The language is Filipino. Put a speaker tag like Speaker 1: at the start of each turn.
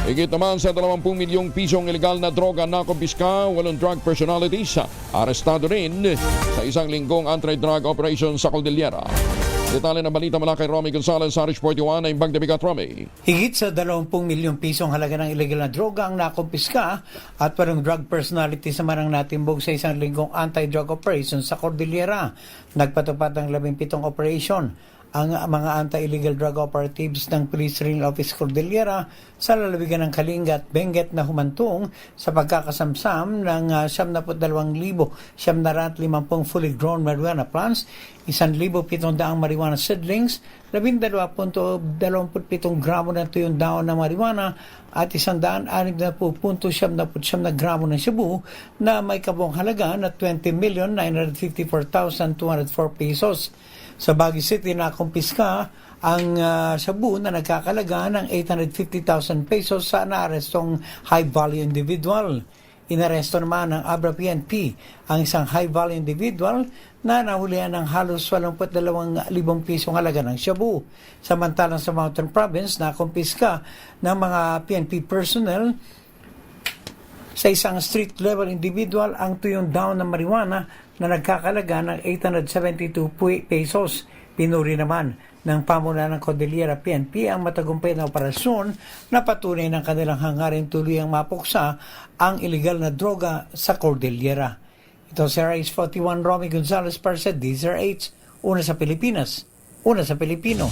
Speaker 1: Higit naman sa 20 milyong pisong ilegal na droga na kumpiska, 8 drug personalities arestado rin sa isang linggong anti-drug operation sa Cordillera. Detalye ng balita mula kay Romy Gonzalez sa Rich 41 ng Bagdabigat, Romy.
Speaker 2: Higit sa 20 milyong pisong halaga ng ilegal na droga ang nakumpiska at parang drug personality sa manang natimbog sa isang linggong anti-drug operation sa Cordillera. Nagpatupad ng 17 operation ang mga anti-illegal drug operatives ng Police Regional Office Cordillera sa lalawigan ng Kalinga at Benguet na humantong sa pagkakasamsam ng 72,750 fully grown marijuana plants, 1,700 marijuana seedlings, 12.27 gramo ng tuyong daon ng marijuana at 160.79 na gramo ng shabu na may kabong halaga na 20,954,204 pesos. Sa Baguio City nakumpiska ang shabu na nagkakalaga ng 850,000 pesos sa naarestong high-value individual. Inaresto naman ng Abra PNP ang isang high-value individual na nahulihan ng halos 82,000 pisong halaga ng shabu. Samantalang sa Mountain Province nakumpiska ng mga PNP personnel sa isang street-level individual ang tuyong daon ng marijuana na nagkakalaga ng 872 pesos. Pinuri naman ng pamunuan ng Cordillera PNP ang matagumpay na operasyon na patunay ng kanilang hangarin tuluyang mapuksa ang ilegal na droga sa Cordillera. Ito si RH 41 Romy Gonzalez para sa DZRH. Una sa Pilipinas, una sa Pilipino.